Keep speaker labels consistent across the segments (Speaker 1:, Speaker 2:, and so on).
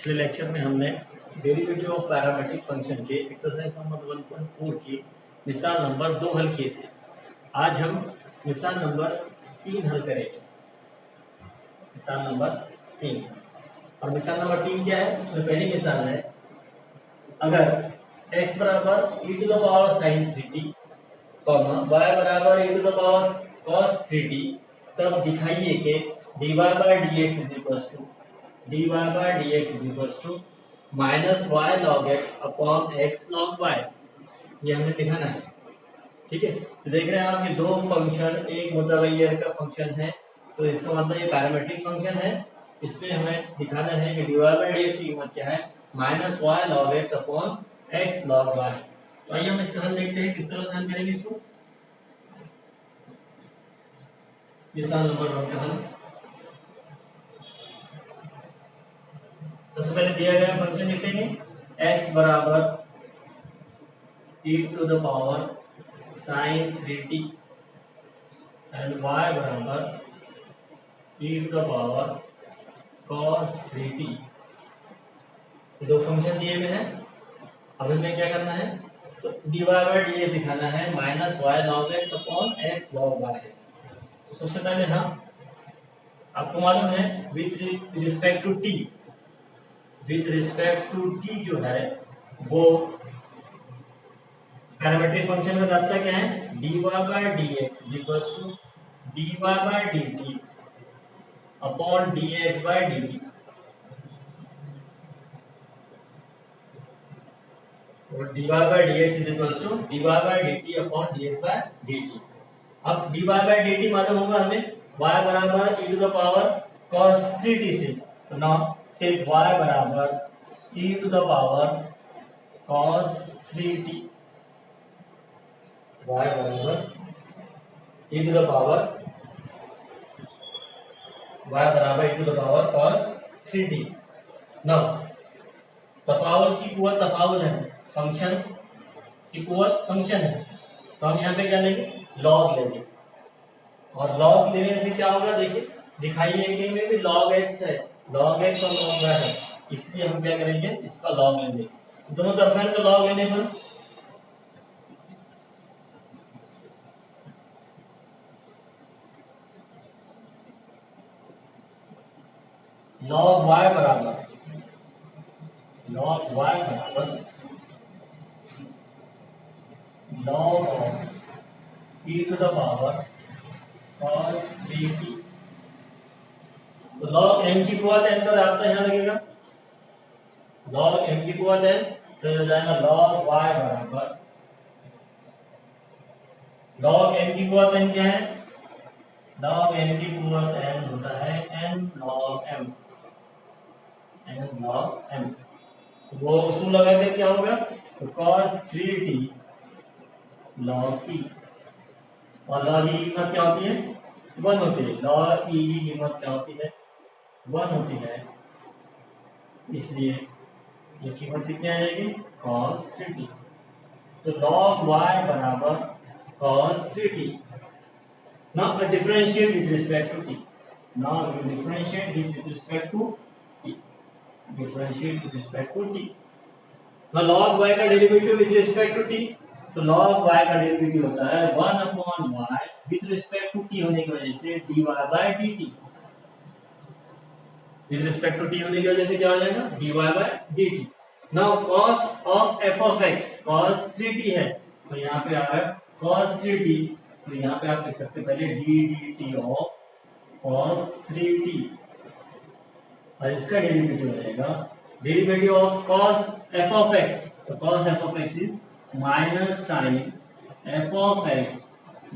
Speaker 1: पिछले लेक्चर में हमने डेरिवेटिव ऑफ पैरामेट्रिक फंक्शन के एक्सरसाइज नंबर 1.4 की मिसाल नंबर 2 हल किए थे। आज हम मिसाल नंबर 3 हल करेंगे। मिसाल नंबर 3 और मिसाल नंबर 3 क्या है? उसमें पहली मिसाल है, अगर x बराबर e⁻sin 3t, y बराबर e⁻cos 3t, तब दिखाइए कि dy by dx minus y log x upon x log y, ये हमने दिखाना है। ठीक है, तो देख रहे हैं आप, ये दो फंक्शन एक मुतगय्यर का फंक्शन है, तो इसका मतलब ये पैरामेट्रिक फंक्शन है। इसमें हमें दिखाना है कि dy by dx की कीमत क्या है, minus y log x upon x log y। तो आइए हम इसका हल देखते हैं, किस तरह से हल करेंगे इसको। मिसाल नंबर 1 का हल। सबसे पहले दिया गया फंक्शन लिखेंगे, x बराबर e⁻sin 3t एंड y बराबर e⁻cos 3t। दो फंक्शन दिए हुए हैं। अब हमें क्या करना है, तो dy by dx दिखाना है, minus y log x upon x log y है। तो सबसे पहले हम, आपको मालूम है विथ रिस्पेक्ट टू t जो है वो पैरामेट्रिक फंक्शन का दाता क्या है, dy by dx equals to dy by dt upon dx by dt। और dy by dx is equals to dy by dt upon dx by dt। अब dy by dt मालूम होगा हमें, y बराबर e⁻cos 3t से, तो now take y बराबर e⁻cos 3t, y बराबर e⁻cos 3t। नाउ तफावत की कुव्वत तफावत है, फंक्शन की कुव्वत फंक्शन है, तो हम यहाँ पे क्या लेंगे, लॉग लेंगे। और लॉग लेने से क्या होगा, देखिए दिखाइए कि में भी log x है, log x और log y है, इसलिए हम क्या करेंगे, इसका लॉग लेंगे। दोनों तरफ का लॉग लेने पर log y बराबर log of e⁻cos 3t। तो log m की कुव्वत n का रास्ता यहाँ लगेगा, log m की कुव्वत n, तो हो जाएगा log y बराबर, log m की कुव्वत n क्या है, log m की कुव्वत n होता है n log m, तो वो उसूल लगाकर क्या होगा, तो cos 3t log e, और log e की कीमत क्या होती है, 1 होती है। log e की कीमत क्या होती है, 1 होती है, इसलिए ये कीमत कितनी आ जाएगी, cos 3t। तो log y बराबर cos 3t। Now differentiate with respect to t। Now you differentiate this with respect to t। differentiate with respect to t। Now log y का derivative with respect to t, तो log y का derivative होता है 1 upon y with respect to t होने की वजह से dy by dt। with respect to t होने की वजह से क्या हो जाएगा, dy by dt। Now cos of f of x cos 3t है, तो यहाँ पे आ गया cos 3t, तो यहाँ पे आप लिख सकते हैं पहले dt of cos 3t, और इसका डेरिवेटिव हो जाएगा derivative of cos f of x, तो cos f of x is minus sin f of x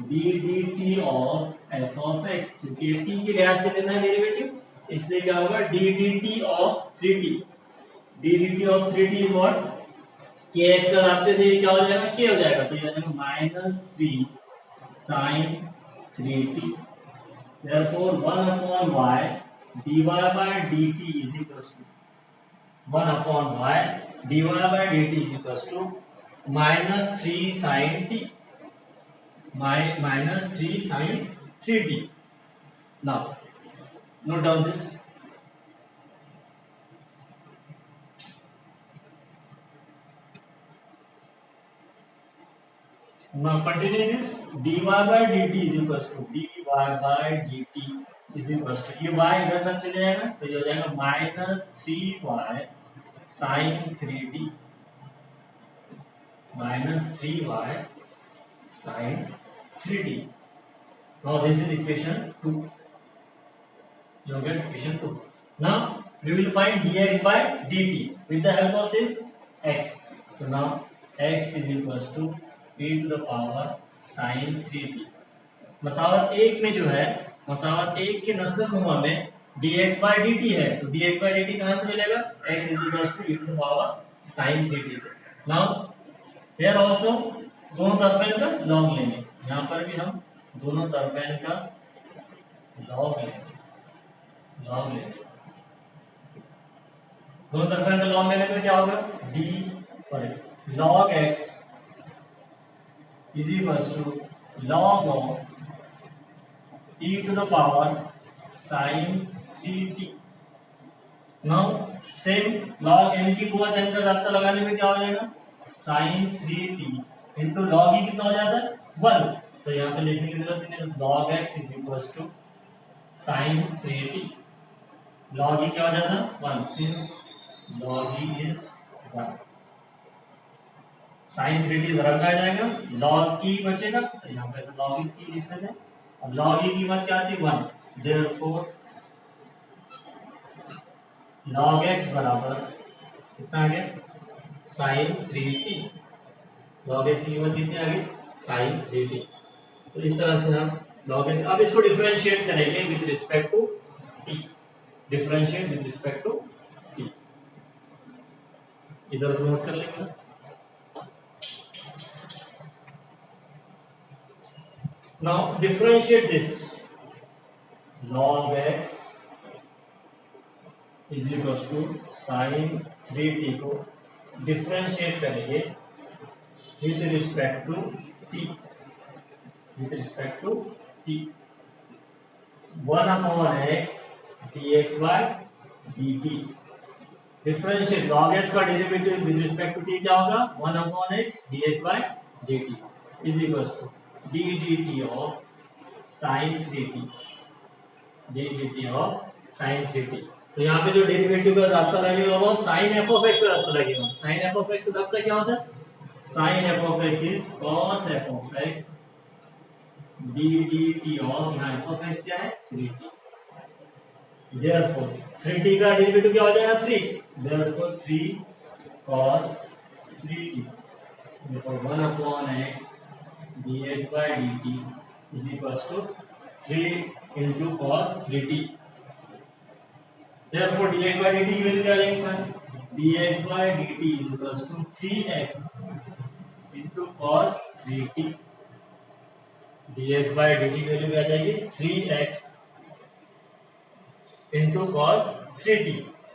Speaker 1: dt of f of x, क्योंकि t के लिहाज से लेना है डेरिवेटिव, इसलिए क्या होगा dt of 3t। dt of 3t is what, kx का आपके से क्या हो जाएगा, k हो जाएगा, तो ये हो जाएगा minus 3 sin 3t। therefore 1 upon y dy by dt is equals to 1 upon y dy by dt is equals to minus 3 sin t, minus 3 sin 3t। now note down this, Now continue this. dy by dt is equals to dy by dt is equals to ये y इधर तक चले जाएगा तो ये हो जाएगा minus 3y sine 3t minus 3y sin 3t. Now this is equation 2. You get equation 2. Now we will find dx by dt with the help of this x. So now x is equals to e to the power sin 3t. मसावत एक में जो है मसावत एक के नस्लनुमा में dx by dt है तो dx by dt कहाँ से मिलेगा x is equals to e to the power sin 3t से. Now here also दोनों तरफेन का लॉग लेंगे यहाँ पर भी हम दोनों तरफेन का लॉग लेंगे दोनों तरफेन का लॉग लेने पे क्या होगा log x is equals to log of e to the power sin 3t. now same log n की कुवत n का जाब्ता लगाने में क्या हो जाएगा sin 3t इंटू लॉग ई कितना हो जाता है 1 तो यहाँ पे लिखने की जरूरत नहीं है log x is equals to sin 3t log ई क्या हो जाता है 1 since log e is 1 sin 3t जरा आ जाएगा log e बचेगा तो यहाँ पे log e लिख देते हैं अब log e की कीमत क्या आती है 1 therefore log x बराबर कितना आ गया sin 3t log x की कीमत कितनी आ गई sin 3t. तो इस तरह से हम log x अब इसको डिफरेंशिएट करेंगे with respect to t differentiate with respect to t इधर नोट कर लेंगे. now differentiate this log x is equals to sin 3t को डिफरेंशिएट करेंगे with respect to t 1 upon x dx by dt differentiate log x का derivative with respect to t क्या होगा 1 upon x dx by dt is equals to d dt of sin 3t तो यहाँ पे जो derivative का रास्ता लगेगा वो sin f of x का रास्ता लगेगा. sin f of x का रास्ता क्या होता है sin f of x is cos f of x d dt of यहाँ f of x क्या है 3t. therefore 3t का डेरिवेटिव क्या हो जाएगा 3 therefore 3 cos 3t therefore 1 upon x dx by dt is equals to 3 into cos 3t. therefore dx by dt की value क्या आ जाएगी dx by dt is equals to 3x into cos 3t dx by dt की value क्या आ जाएगी 3x into cos 3t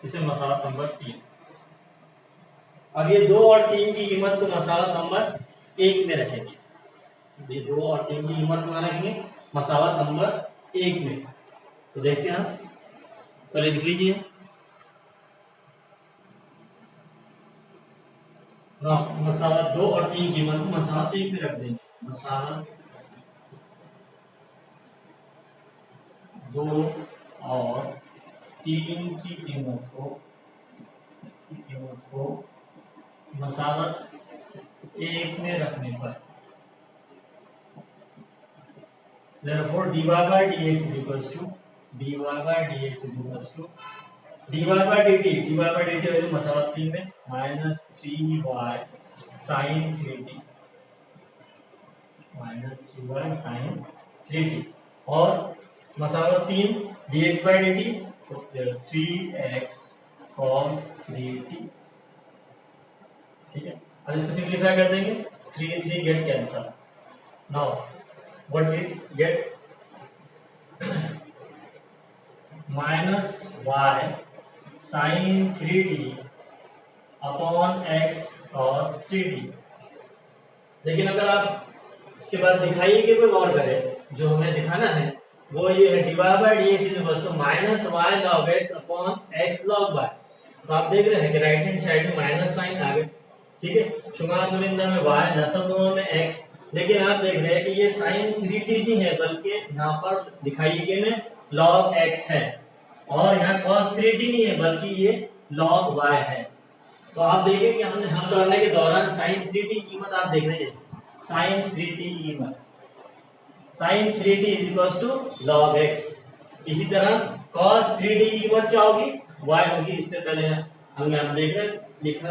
Speaker 1: इसे मसाला number 3. अब ये 2 और 3 की कीमत को मसाला नंबर 1 में रखेंगे. ये 2 और 3 की कीमत को रखेंगे मसाला नंबर 1 में. तो देखते हैं हम पहले लिख लीजिए मसावत 2 और 3 कीमत को मसावत 1 में रख देंगे. मसावत 2 और 3 की कीमत को मसावत 1 में रखने पर therefore dy by dx is equals to dy by dt value मसावत 3 में माइनस 3y sin 3t और मसावत 3 dx by dt तो 3x cos 3t. ठीक है अब इसको सिंपलीफाई कर देंगे 3 3 get cancel. Now what we get minus y sin 3t upon x cos 3t. लेकिन अगर आप इसके बाद दिखाइए कि कोई और करे जो हमें दिखाना है वो ये है dy by dx is equal to minus y log x upon x log y. तो आप देख रहे हैं कि राइट हैंड साइड में माइनस साइन आ गया. ठीक है शुमार मुनिंदा में y नसब में x लेकिन आप देख रहे हैं कि ये साइन 3t नहीं है, बल्कि यहाँ पर दिखाई गए में log x है, और यहाँ cos 3t नहीं है, बल्कि ये log y है। तो आप देखें कि हमने हल करने के दौरान साइन 3t की कीमत आप देख रहे हैं, साइन 3t की कीमत sine 3t is equal to log x। इसी तरह cos 3t की कीमत क्या होगी, y होगी। इससे पहले हमने हम देख रहे लिखा,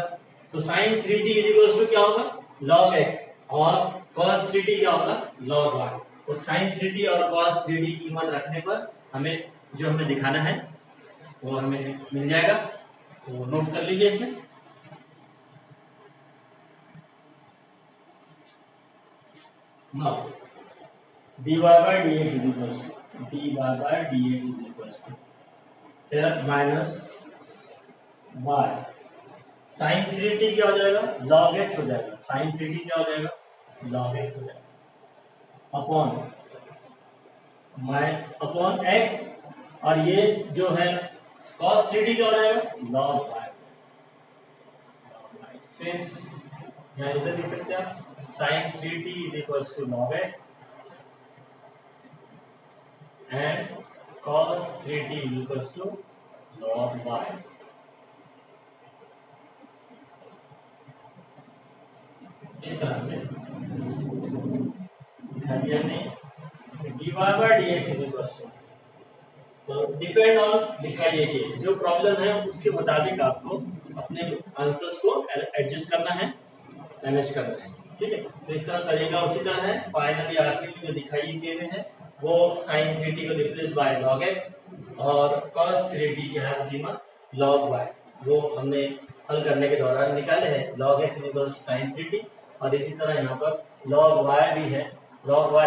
Speaker 1: तो sign 3t is equal to क्या होगा, log x, और cos 3t क्या होगा, log y। और साइन 3t और cos 3t की कीमत रखने पर हमें जो हमें दिखाना है वो हमें मिल जाएगा। तो नोट कर लीजिए इसे। Now dy by dx is equals to dy by dx is equals to here minus y sin 3t क्या हो जाएगा, log x हो जाएगा। sin 3t क्या हो जाएगा, log x हो जाएगा अपॉन x, और ये जो है cos 3t क्या हो जाएगा, log y। सिंस यहाँ इधर देख सकते हैं आप, sin 3t is equals to log x and cos 3t is equals to log y। इस तरह से दिखा दिया हमने dy by dx is equals to, तो डिपेंड ऑन दिखाइए कि जो प्रॉब्लम है उसके मुताबिक आपको अपने आंसर्स को एडजस्ट करना है, मैनेज करना है, ठीक है। तो इस तरह तरीका उसी तरह है। फाइनली आखिर में जो दिखाई किए हुए हैं वो sin 3t को रिप्लेस बाय log x और cos 3t क्या है कीमत log y, वो हमने हल करने के दौरान निकाले हैं। log x sin 3t, और इसी तरह यहाँ पर log y भी है, log y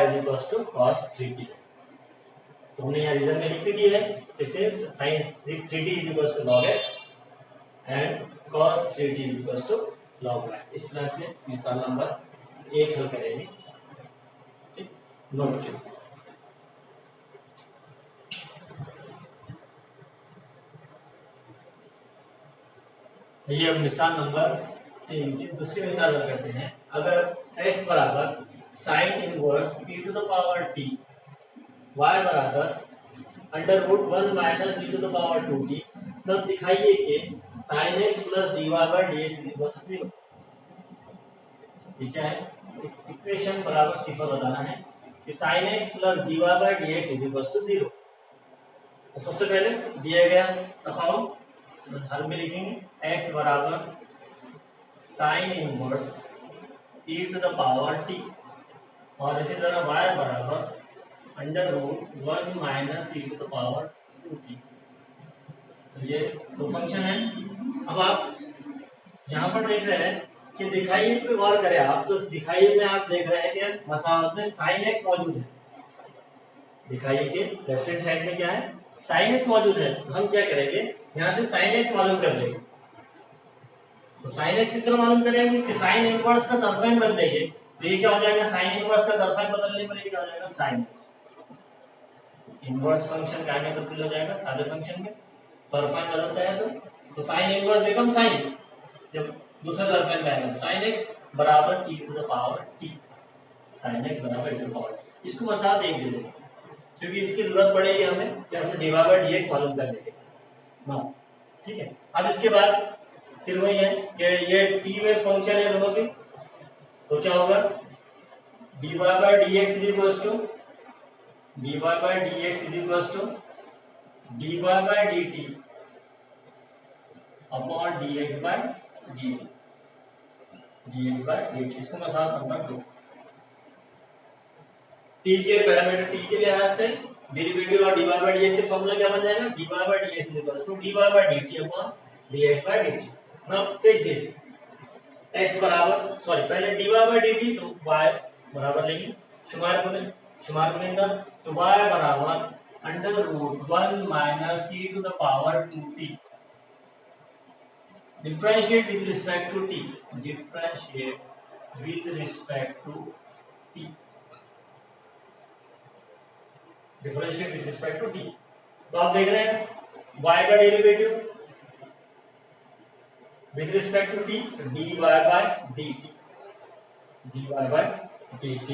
Speaker 1: cos 3t। तो हमने यहाँ रीजन में लिख भी दिया है, since sin 3t log x and cos 3t log y। इस तरह से मिसाल नंबर 1 हल करेंगे, ठीक, नोट के। ये अब मिसाल नंबर 3 की दूसरी मिसाल हल करते हैं। अगर x बराबर sin inverse e to the power t, y बराबर √1 minus e to the power 2t, तब दिखाइए कि sin x plus dy by dx equals 0। ये क्या है, इक्वेशन बराबर सिंपल बताना है कि sin x plus dy by dx equals 0। तो सबसे पहले दिया गया तफावत हल में लिखेंगे x बराबर sin inverse e to the power t, और इसी तरह y बराबर √1 minus e to the power 2t। तो ये दो फंक्शन है। अब आप यहाँ पर देख रहे हैं कि दिखाई पे गौर करें आप, तो दिखाई में आप देख रहे हैं कि मसावत में sin x मौजूद है। दिखाई के लेफ्ट हैंड साइड में क्या है, sin x मौजूद है। तो हम क्या करेंगे, यहाँ से sin x मालूम कर लेंगे। तो sin x इस तरह मालूम करेंगे कि sin इनवर्स का तरफें बदलेंगे, तो ये क्या हो जाएगा, sin इनवर्स का तरफें बदलने पर ये क्या हो जाएगा, sin x। इनवर्स फंक्शन क्या में तब्दील हो जाएगा, सारे फंक्शन में तरफें बदलता है तो sin इनवर्स बिकम sin, जब दूसरा तरफें में आएगा sin x बराबर e to the power t, sin x बराबर e टू द पावर। इसको बस आप देख दे देंगे क्योंकि इसकी जरूरत पड़ेगी हमें जब हम dy by dx मालूम कर लेंगे ना, ठीक है। अब इसके बाद फिर वही है कि ये t में फंक्शन है दोनों के, तो क्या होगा, dy by dx equals to dy by dx equals to dy by dt upon dx by dt, dx by dt। इसको मैं साथ नंबर 2 t के पैरामीटर t के लिहाज से डेरिवेटिव और dy by dx से फॉर्मूला क्या बन जाएगा, dy by dx equals to dy by dt upon dx by dt। Now take this x बराबर पहले dy by dt, तो y बराबर लेंगे शुमार करेंगे तो y बराबर √1 minus e to the power 2t, differentiate with respect to t, differentiate with respect to t, differentiate with respect to t। तो आप देख रहे हैं y का derivative with respect to t dy by dt, dy by dt,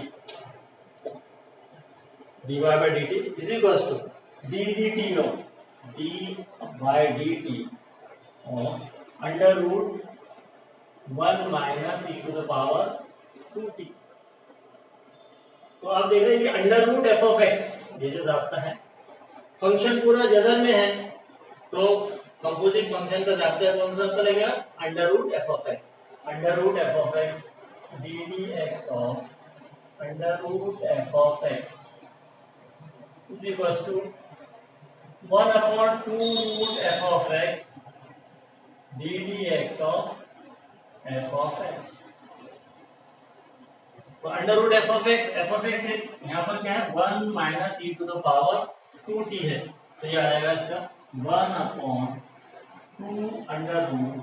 Speaker 1: dy by dt is equals to d dt of d by dt of under root 1 minus e to the power 2t। तो आप देख रहे हैं कि under root F of x, ये जो जाता है फंक्शन पूरा जजर में है, तो कंपोजिट फंक्शन का जाता कौन सा लगेगा, under root F of X. Under root F of X D D X of under root F of X is equal to 1/2 root F of X D D X of F of X. तो under root F of X है, यहाँ पर क्या है 1 minus E to the power 2t है, तो ये आ जाएगा इसका 1/2 under root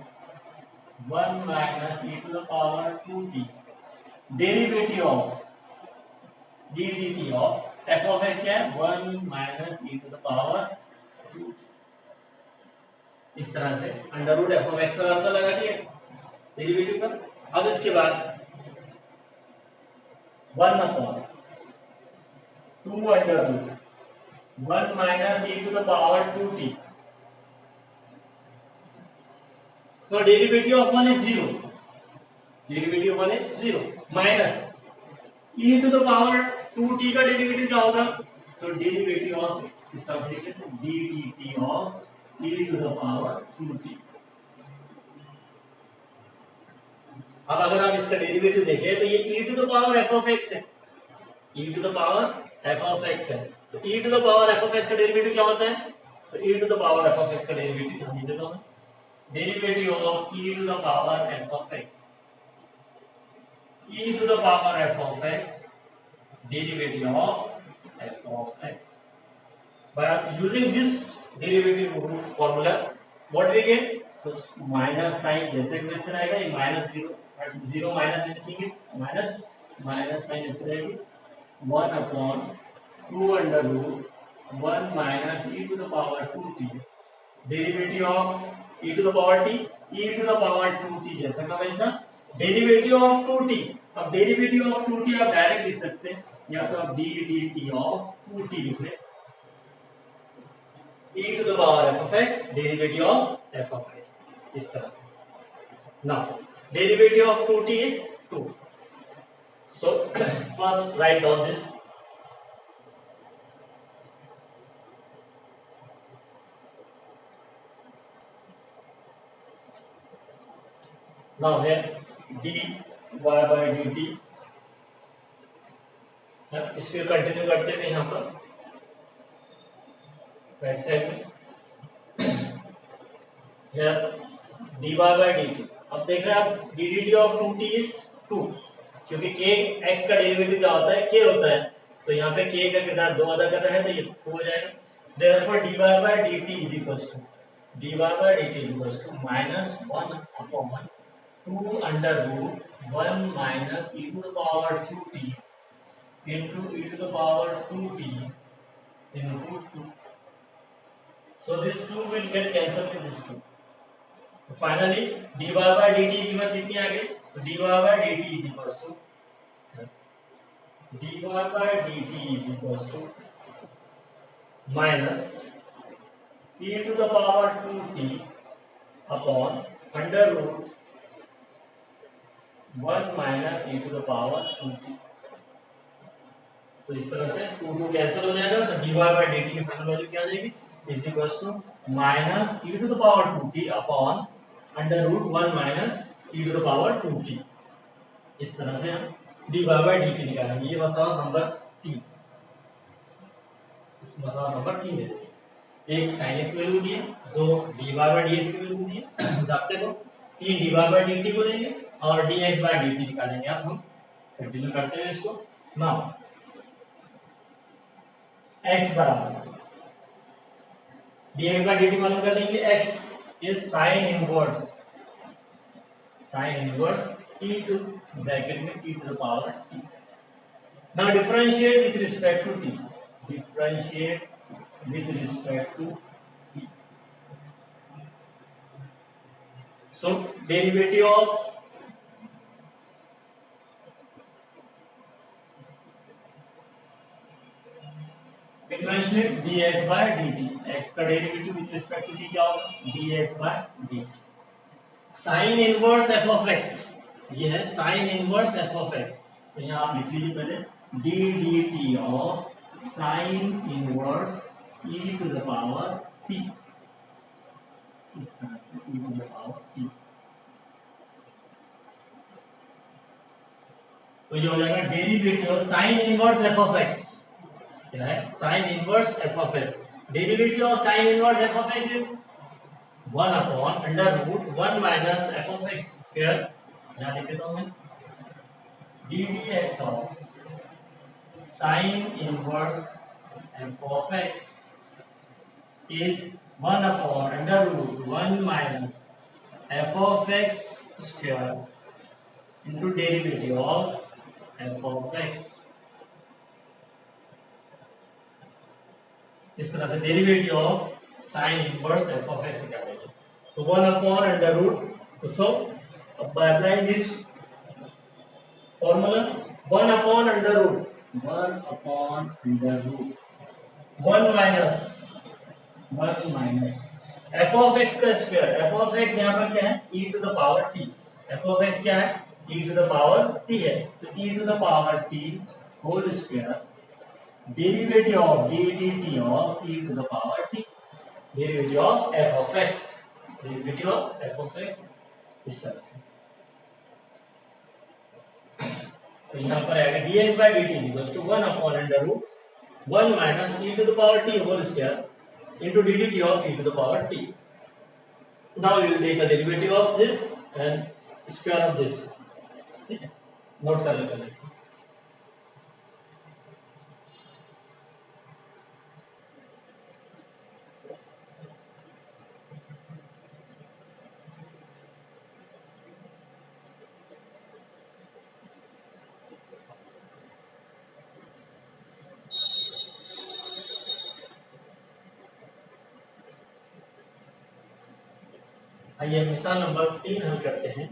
Speaker 1: 1 minus E to the power 2t derivative of d d t of F of x क्या है 1 minus E to the power 2। इस तरह से under root F of x का पता लगा दिया डेरिवेटिव का। अब इसके बाद 1/2 under root 1 minus E to the power 2t, तो derivative of 1 is 0, derivative 1 is 0 minus E to the power 2t का डेरिवेटिव क्या होगा, तो डेरिवेटिव ऑफ इस तरह से लिखते हैं d d t of e to the power 2t। अब अगर आप इसका डेरिवेटिव देखें तो ये e to the power f of x है, e to the power f of x है, तो e to the power f of x का डेरिवेटिव क्या होता है, तो e to the power f of x का डेरिवेटिव हम लिख देता हूं, derivative of e to the power f of x, e to the power f of x derivative of f of x। by using this derivative formula what we get, तो minus sign जैसे equation आएगा ये minus 0 minus anything is minus, minus sign ऐसे रहेगी 1/2 under root 1 minus E to the power 2t derivative of e to the power t, e to the power 2t जैसा का वैसा derivative of 2t। अब derivative of 2t आप direct लिख सकते हैं, या तो आप D d t of 2t लिख लें, e to the power f of x derivative of f of x, इस तरह से। now derivative of 2t is 2, so first write down this, now here dy by dt, इसको continue करते हुए यहाँ पर राइट साइड में here dy by dt। अब देख रहे हैं आप ddt of 2t is 2, क्योंकि k x का डेरिवेटिव क्या होता है k होता है, तो यहाँ पे k का किरदार 2 अदा कर रहा है, तो ये 2 हो जाएगा। therefore dy by dt is equals to -1/2 under root 1 minus e to the power 2t into e to the power 2t into 2। so this 2 will get cancelled with this 2, so finally dy by dt की कीमत कितनी आ गई, तो dy by dt is equals to minus e to the power 2t upon under root 1 minus e to the power 2t। तो इस तरह से 2 cancel हो जाएगा, तो dy by dt की फाइनल वैल्यू क्या आ जाएगी, is equals to minus e to the power 2t upon under root 1 minus e to the power 2t। इस तरह से हम dy by dt निकालेंगे। ये मसला नंबर 3, इस मसला नंबर 3 दे देंगे, एक sin x वैल्यू दिए, दो dy by dx की वैल्यू दिए, जाते को 3 dy by dt को देंगे और dx by dt निकालेंगे। अब हम कंटिन्यू करते हैं इसको। नाउ x बराबर dx by dt मालूम कर लेंगे, x is sin inverse e to bracket में e to the power t। now differentiate with respect to t, so derivative of differentiate dx by dt, x का derivative with respect to t क्या होगा, dx by dt। Sine inverse f of x, ये है sine inverse f of x, तो यहाँ आप लिख लीजिए पहले d dt of sine inverse e to the power t, इस तरह से e to the power t। तो ये हो जाएगा derivative of sine inverse f of x, क्या है sine inverse f of x, derivative of sine inverse f of x is 1 upon under root 1 minus f of x square, यहाँ लिख देता हूँ मैं d dx of sine inverse f of x is 1 upon under root 1 minus f of x square into derivative of f of x। इस तरह से derivative of sine inverse f of x निकालेंगे, तो 1 अपॉन अंडर रूट, तो so by applying this formula 1 upon under root 1 minus f of x का square, f of x यहाँ पर क्या है e to the power t, f of x क्या है e to the power t है, तो e to the power t whole square derivative of d dt of e to the power t, derivative of f of x, derivative of f of x इस तरह से। तो यहाँ पर आएगा dx by dt equals to 1 upon under root 1 minus e to the power t whole square into d dt of e to the power t। Now we will take the derivative of this and square of this, ठीक है, note कर लेते हैं। आइए मिसाल number 3 हल करते हैं।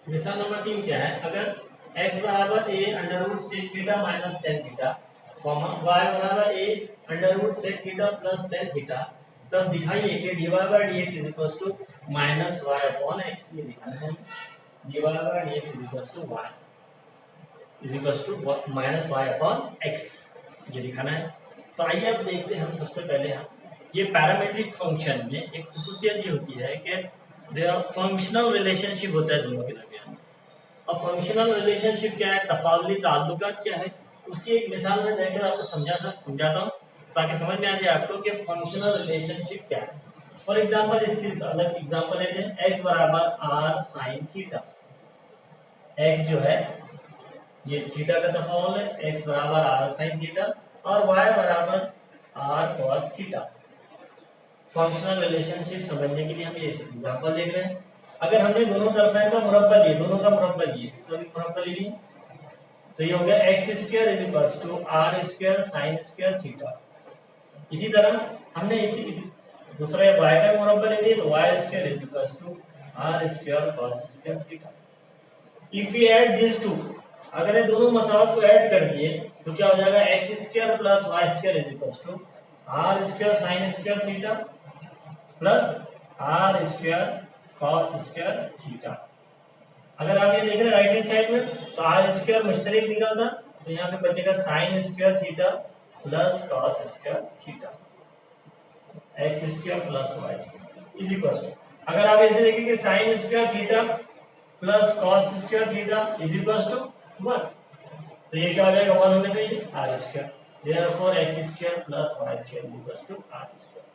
Speaker 1: मिसाल नंबर 3 क्या है, अगर x बराबर a under root sec theta minus tan theta, y बराबर a under root sec theta plus tan theta, तब दिखाइए कि dy by dx is equals to minus y upon x, ये दिखाना है dy by dx is equals to y is equals to minus y upon x, ये दिखाना है। तो आइए अब देखते हैं हम सबसे पहले हम ये पैरामीट्रिक फंक्शन में एक खुसूसियत ये होती है कि देयर फंक्शनल रिलेशनशिप होता है दोनों के दरमियान। अब फंक्शनल रिलेशनशिप क्या है, तफावली ताल्लुकात क्या है, उसकी एक मिसाल में देकर आपको समझाता हूँ ताकि समझ में आ जाए आपको कि फंक्शनल रिलेशनशिप क्या है। फॉर एग्जांपल इसकी अलग एग्जांपल लेते हैं, x बराबर r sin थीटा, x जो है ये थीटा का तफावल है, x बराबर r sin थीटा, और y बराबर r cos theta. Functional relationship समझने के लिए हम ये एग्जांपल देख रहे हैं। अगर हमने दोनों तरफ का मुरब्बा लिए, दोनों का मुरब्बा लिए, इसका भी मुरब्बा ले लिए, तो ये हो गया x square is equals to r square sin square theta. इसी तरह हमने इसी दूसरा y का मुरब्बा ले लिया, तो y square is equals to r square cos square theta. If we add this two, अगर ये दोनों मसावत को ऐड कर दिए तो क्या हो जाएगा, x square plus y square is equals to r square sin square theta plus r square cos square theta. अगर आप ये देख रहे हैं राइट हैंड साइड में, तो r स्क्वायर मुश्तरक निकलता, तो यहाँ पे बचेगा sin square theta plus cos square theta, x square plus y square is equals to, अगर आप ऐसे देखेंगे sin square theta plus cos square theta is equals to 1, तो ये क्या हो जाएगा, 1 होने पे r square, therefore x square plus y square is equals to r square.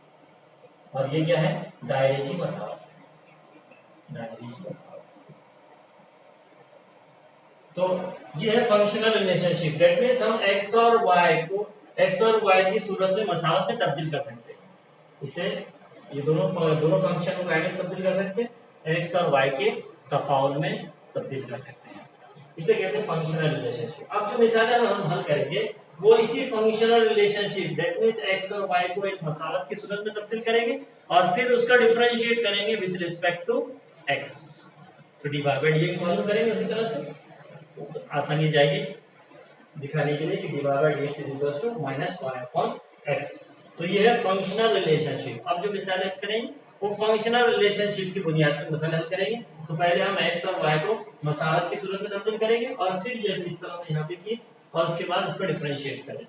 Speaker 1: और ये क्या है, दायरे की मसावत, दायरे की मसावत। तो ये है फंक्शनल रिलेशनशिप, दैट मींस हम x और y को x और y की सूरत में मसावत में तब्दील कर सकते हैं। इसे ये दोनों फंक्शन को कैसे तब्दील कर सकते हैं, x और y के तफाउल में तब्दील कर सकते हैं, इसे कहते हैं फंक्शनल रिलेशनशिप। अब जो मिसाल हम हल करेंगे वो इसी functional relationship, that means x और y को एक मसावत की सूरत में तब्दील करेंगे और फिर उसका डिफरेंशिएट करेंगे विद रिस्पेक्ट टू x। तो dy by dx मालूम करेंगे, उसी तरह से आसानी जाएगी दिखाने के लिए कि dy by dx is equals to minus y upon x. तो ये है फंक्शनल रिलेशनशिप। अब जो मिसाल हल करेंगे वो फंक्शनल रिलेशनशिप की बुनियाद पर मिसाल हल करेंगे। तो पहले हम एक्स और वाई को मसावत की सूरत में तब्दील करेंगे और फिर जैसे इस तरह यहाँ पे की और उसके बाद इसको डिफरेंशिएट करेंगे।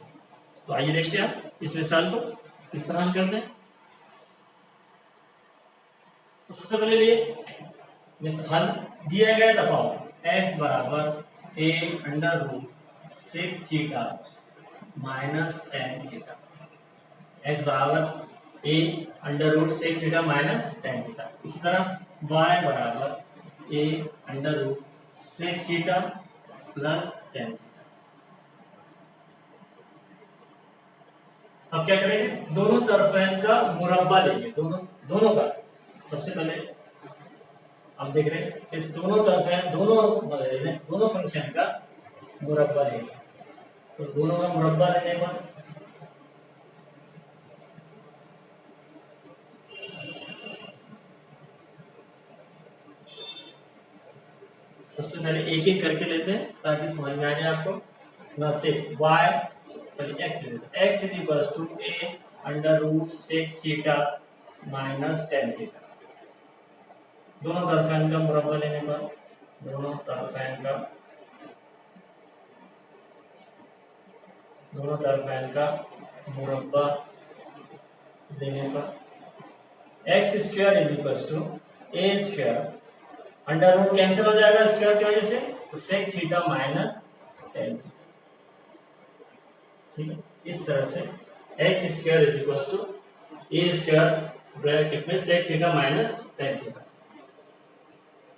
Speaker 1: तो आइए देखते हैं आप इस मिसाल को किस तरह हल करते हैं। तो सबसे पहले लिए हल दिया गया दफा एक्स बराबर A under root sec theta minus tan theta, X बराबर A under root sec theta minus tan theta. इसी तरह वाई बराबर A under root sec theta plus tan theta. अब क्या करेंगे, दोनों तरफ का मुरब्बा लेंगे, दोनों का। सबसे पहले आप देख रहे हैं कि दोनों तरफ है, दोनों फंक्शन का मुरब्बा लेंगे। तो दोनों का मुरब्बा लेने पर सबसे पहले एक एक करके लेते हैं ताकि समझ में आ जाए आपको। नाते y पहले x ले लेते हैं। x is equal to a under root sec theta minus tan theta. दोनों तरफ का मुरब्बा लेने पर दोनों तरफ का मुरब्बा लेने पर X square is equal to A square, under root cancel हो जाएगा स्क्वायर की वजह से, तो sec theta minus tan theta. ठीक है, इस तरह से X square is equal to A square bracket में sec theta minus tan theta.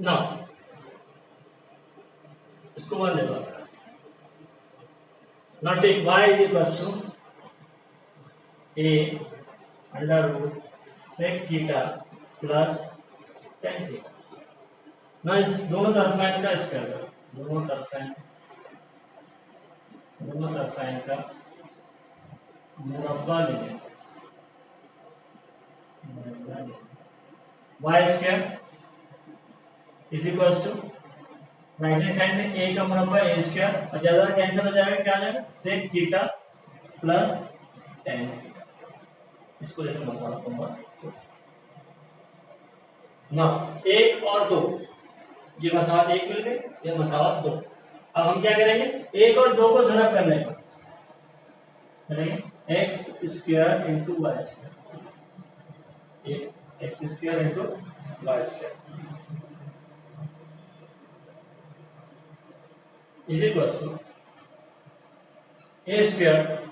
Speaker 1: Now इसको वन लेगा। Now take y is equal to A under root sec theta plus tan theta. ना इस दोनों तरफ का स्क्वायर करो, दोनों तरफ का मुरब्बा लेंगे। y square is equal to right hand side में a का मुरब्बा a स्क्वायर और ज्यादा कैंसिल हो जाएगा, क्या आ जाएगा sec theta plus tan theta. इसको लेकर मसाला कहूंगा ना, एक और दो, ये मसावत एक मिल गए, ये मसावत दो। अब हम क्या करेंगे, एक और दो को ज़रब करने पर करेंगे x square into Y square, x square into Y square is equal to A square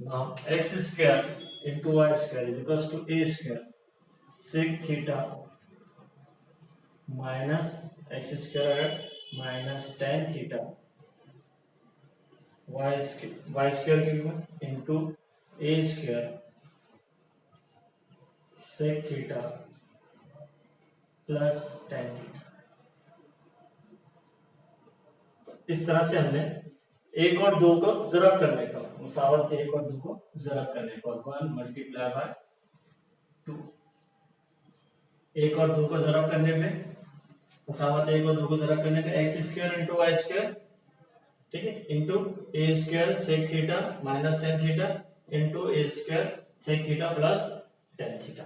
Speaker 1: now x square into y square is equals to a square sec theta minus x square minus tan theta y square into a square sec theta plus tan theta। इस तरह से हमने एक और दो को ज़रब करने का, मुसावत एक और दो को ज़रब करने का, 1 मल्टीप्लाई बाय 2। एक और दो को ज़रब करने पे मुसावत एक और दो को ज़रब करने पे X square into Y square, ठीक है, इंटू ए square sec theta minus tan theta into ए square sec theta plus tan theta.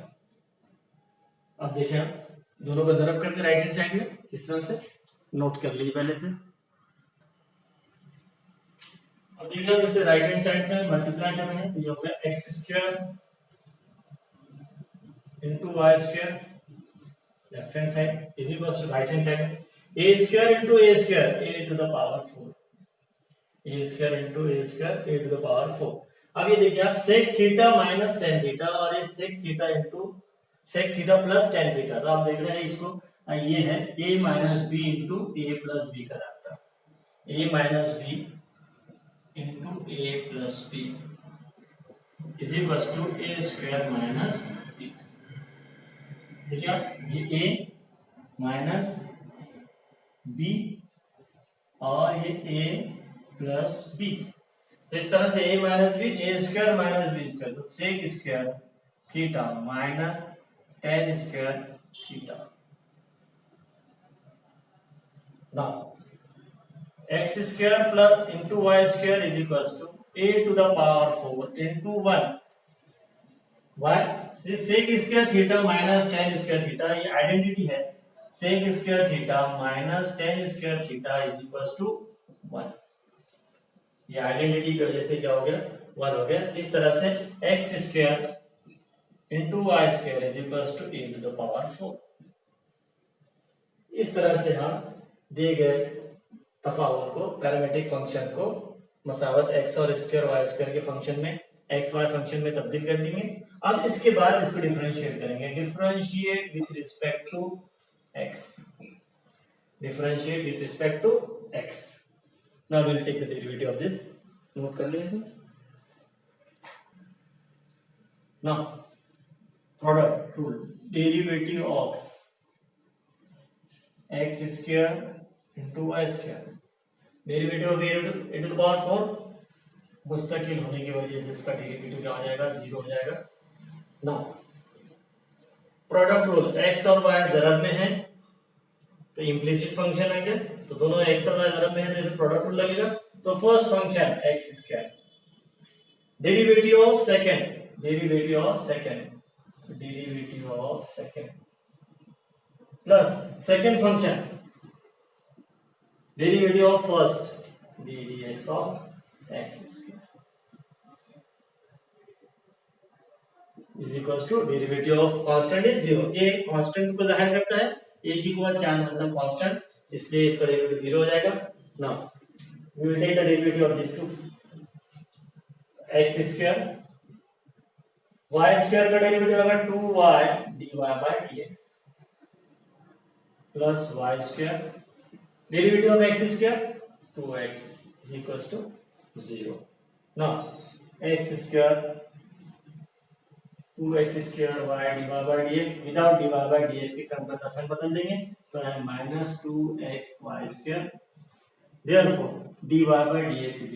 Speaker 1: अब देखिए आप दोनों को ज़रब करके राइट हैंड साइड में इस तरह से नोट कर लीजिए पहले से। अब देखिए इसे राइट हैंड साइड में मल्टीप्लाई कर रहे हैं तो ये हो गया x square into Y square left hand side is equal to right hand side a square into A square a to the power 4, a square into A square a to the power 4। अब ये देखिए आप sec theta minus tan theta और ये sec theta into sec theta plus tan theta. तो आप देख रहे हैं इसको, ये है a minus b into a plus b का दाता, a minus b into a plus b is equal to A square minus b. देखिए आप ये a माइनस बी और ये a प्लस बी। तो इस तरह से a minus B A square minus B square, तो sec square theta minus tan square theta. Now x square plus into y square is equals to a to the power 4 into 1. Why? this sec square theta minus tan square theta ये identity है. sec square theta minus tan square theta is equals to 1. ये identity की वजह से क्या हो गया 1 हो गया. इस तरह से x square into Y square is equals to a to the power 4. इस तरह से हम दिए गए तफावत को पैरामीट्रिक फंक्शन को मसावत x और स्क्वायर वाई स्क्वायर के फंक्शन में एक्स वाई फंक्शन में तब्दील कर देंगे. अब इसके बाद इसको डिफरेंशिएट करेंगे. Differentiate with respect to x. Differentiate with respect to x. Now we will take the derivative of this. Note कर लीजिए. Now product rule. Derivative of x square into y square. Derivative of A to the power 4 मुस्तकिल होने की वजह से इसका derivative क्या हो जाएगा 0 हो जाएगा. Now product rule. x और y ज़रब में है तो इम्प्लिसिट फंक्शन है क्या, तो दोनों x और y ज़रब में है तो इसे प्रोडक्ट रूल लगेगा. तो first function x square, derivative of second, derivative of second plus second function derivative of first ddx of x square is equals to derivative of constant is 0. ये constant को जाहिर करता है. a की power 4 मतलब constant, इसलिए इसका derivative 0 हो जाएगा. Now we will take the derivative of this too. x square y square का डेरिवेटिव होगा 2y dy by dx plus y square derivative of x square 2x is equals to 0. Now x square 2x square y dy by dx without dy by dx के term का दफन बदल देंगे तो है minus 2x y square. Therefore dy by dx is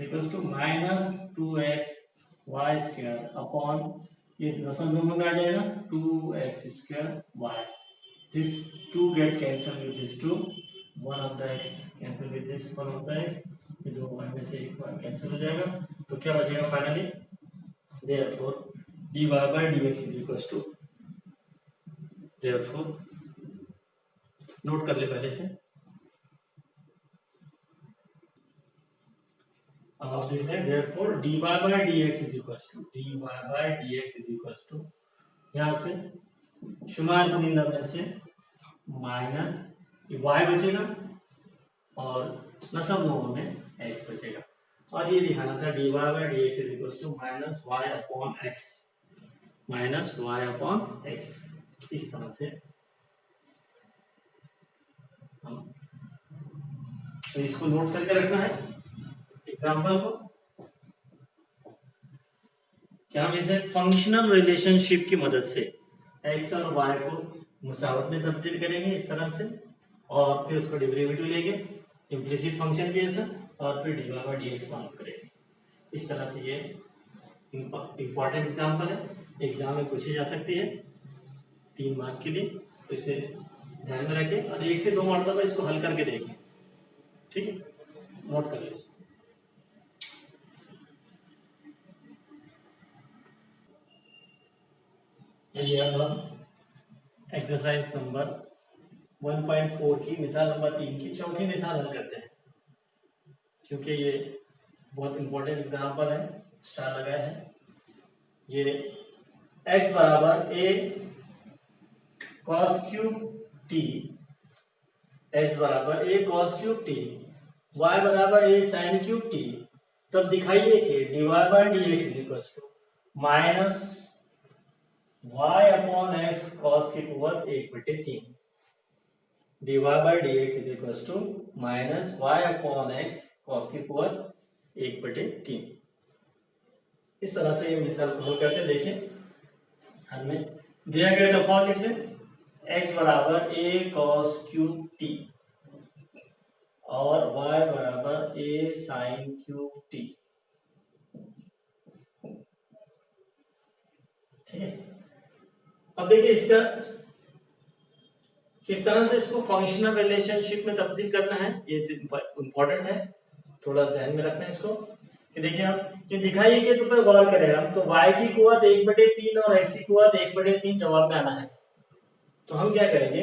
Speaker 1: equals to minus 2x y square upon ये दशम दोनों में आ जाएगा 2x square y. This 2 get cancelled with this 2. One of the x cancel with this one of the x. ये दो y में से एक y कैंसिल हो जाएगा तो क्या बचेगा finally. Therefore dy by dx is equals to, therefore note कर ले पहले से. अब आप देख रहे हैं therefore dy by dx is equals to यहाँ से शुमार कुनिंदा में से माइनस y बचेगा और नसब दोनों में x बचेगा. और ये दिखाना था dy by dx is equals to minus y upon x, minus y upon x. इस तरह से तो इसको नोट करके रखना है एग्जाम्पल को. क्या हम इसे फंक्शनल रिलेशनशिप की मदद से x और y को मुसावत में तब्दील करेंगे इस तरह से और फिर उसको डेरिवेटिव लेंगे इम्प्लिसिट फंक्शन के जैसा और फिर dy by dx फाइंड करेंगे. इस तरह से ये इंपॉर्टेंट एग्जांपल है, एग्जाम में पूछी जा सकती है 3 मार्क के लिए. तो इसे ध्यान में रखें और 1 से 2 मरतबा इसको हल करके देखें. ठीक है, नोट कर लीजिए. ये अब हम एक्सरसाइज नंबर 1.4 की मिसाल नंबर 3 की चौथी मिसाल हल करते हैं. क्योंकि ये बहुत इंपॉर्टेंट एग्जांपल है, स्टार लगाया है. ये x बराबर a cos cube t, x बराबर a cos cube t, y बराबर a sin क्यूब t. तब दिखाइए कि dy by dx is equals to minus y upon x cos की कुवत 1/3. dy by dx is equals to minus y upon x cos की कुवत 1/3. इस तरह से ये मिसाल को हल करते देखें. हमें दिया गया तो फॉर्म लिख लें. x बराबर a cos क्यूब t और y बराबर a sin क्यूब t. ठीक है। अब देखिए इसका किस तरह से इसको फंक्शनल रिलेशनशिप में तब्दील करना है, ये इंपॉर्टेंट है, थोड़ा ध्यान में रखना है इसको। कि देखिए आप कि दिखाइए कि तो पे गौर करें हम, तो y की कुवत 1/3 और x की कुवत 1/3 जवाब में आना है। तो हम क्या करेंगे,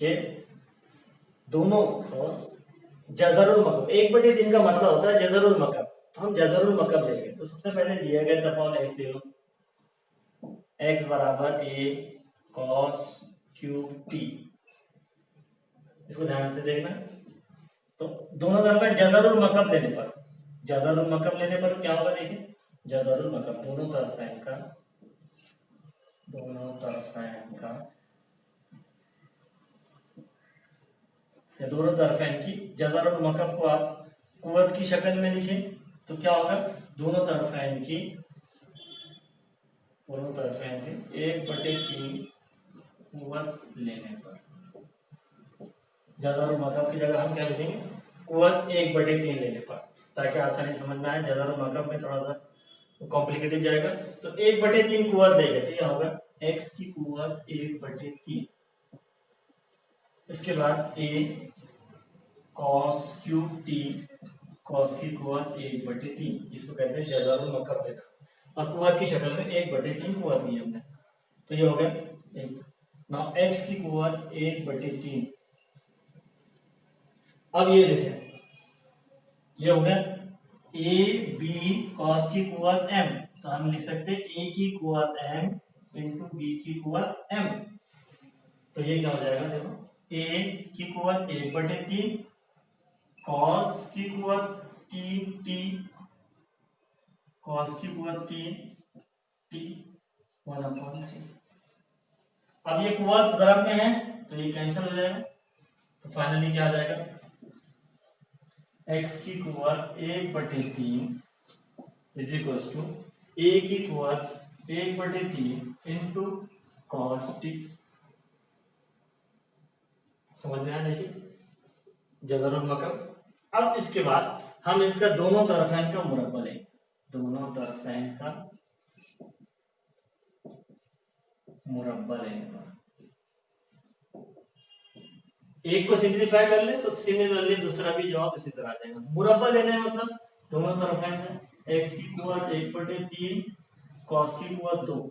Speaker 1: ये दोनों जज़रुल मकब, 1/3 का मतलब होता है जज़रुल मकब, तो हम जज़रुल मकब लेंगे। तो सबसे पहले दिया गया दफा x ले लो, x बराबर a cos क्यूब t, इसको ध्यान से देखना। तो दोनों तरफ में जज़रुल मकब लेने पर, जज़रुल मकब लेने पर क्या होगा, देखिए जज़रुल मकब दोनों तरफ का या दोनों तरफैन की जज़रुल मकब को आप कुव्वत की शक्ल में लिखें तो क्या होगा, दोनों तरफैन की 1/3 कुव्वत लेने पर, जज़रुल मकब की जगह हम क्या लिखेंगे, कुव्वत 1/3 लेने पर, ताकि आसानी समझ में आए। जज़रुल मकब में थोड़ा सा कॉम्प्लिकेटेड जाएगा, तो 1/3 कुव्वत लेंगे, तो यह होगा x की कुव्वत 1/3, इसके बाद a cos cube t, cos की कुव्वत 1/3, इसको कहते हैं जज़रुल मकब लेना, और कुव्वत की शक्ल में 1/3 कुव्वत ली हमने, तो ये हो गया एक। नाउ x की कुव्वत 1/3, अब ये देखें, ये हो गया a b cos की कुव्वत m, तो हम लिख सकते हैं a की कुव्वत m इंटू b की कुव्वत m, तो ये क्या हो जाएगा, देखो a की कुव्वत 1/3 cos की कुव्वत 3t, cos की कुव्वत 3t 1/3। अब ये कुव्वत ज़रब में है तो ये कैंसिल हो जाएगा, तो फाइनली क्या आ जाएगा, x की कुव्वत 1/3 इज इक्वल्स टू a की कुव्वत 1/3 इंटू cos t। समझ में आया, देखिए जज़रुल मकब। अब इसके बाद हम इसका दोनों तरफैन का मुरब्बा लेंगे, दोनों तरफैन का मुरब्बा लेने पर, एक को सिंप्लीफाई कर ले तो सिमिलरली दूसरा भी जवाब इसी तरह आ जाएगा। मुरब्बा लेने मतलब दोनों तरफैन है, x की कुव्वत 1/3 cos की कुव्वत 2,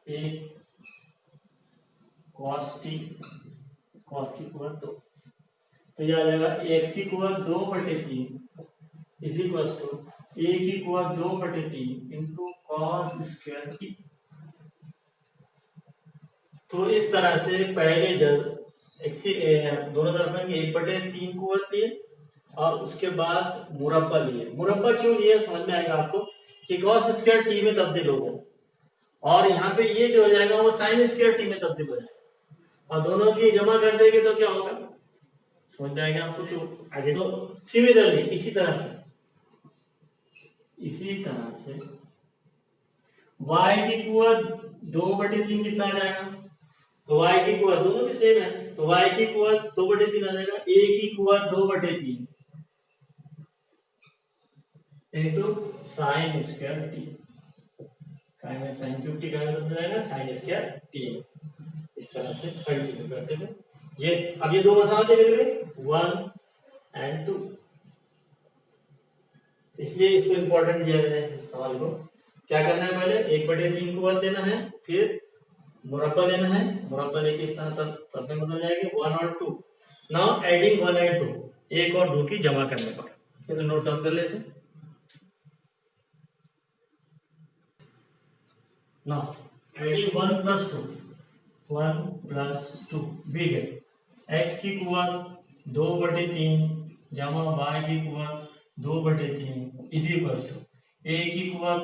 Speaker 1: एक cos t cos की कुव्वत 2, तो यह आ जाएगा x की कुव्वत 2/3 इज इक्वल टू a की कुव्वत 2/3 इंटू cos स्क्वायर t। तो इस तरह से पहले दोनों तरफ की 1/3 कुव्वत लिए और उसके बाद मुरब्बा लिए। मुरब्बा क्यों लिए समझ में आएगा आपको कि cos स्क्वायर t में तब्दील हो गया, और यहाँ पे ये जो हो जाएगा वो sin स्क्वायर t में तब्दील हो जाएगा, और दोनों की जमा कर देंगे तो क्या होगा, समझ में आएगा आपको क्यों आगे। तो सिमिलरली इसी तरह से y की कुव्वत 2/3 कितना आ जाएगा, तो y की कुव्वत दोनों भी सेम है, तो y की कुव्वत 2/3 आ जाएगा, a की कुव्वत 2/3 इनटू sin स्क्वायर t, काय में sin क्यूब t का मतलब जाएगा sin स्क्वायर t। इस तरह से कंटिन्यू करते हैं ये। अब ये दो मसाले मिल गए 1 and 2, इसलिए इसको इंपॉर्टेंट दिया गया है सवाल को। क्या करना है, पहले 1/3 कुव्वत लेना है, फिर मुरब्बा लेना है, मुरब्बा लेके इस तरह तब में बदल जाएंगे 1 और 2। नाउ एडिंग 1 एंड 2, 1 और 2 की जमा करने पर, तो नोट डाउन कर ले इसे। Now adding 1 plus 2, 1 plus 2 we get x की कुव्वत 2/3 जमा y की कुव्वत 2/3 इज इक्वल टू a की कुव्वत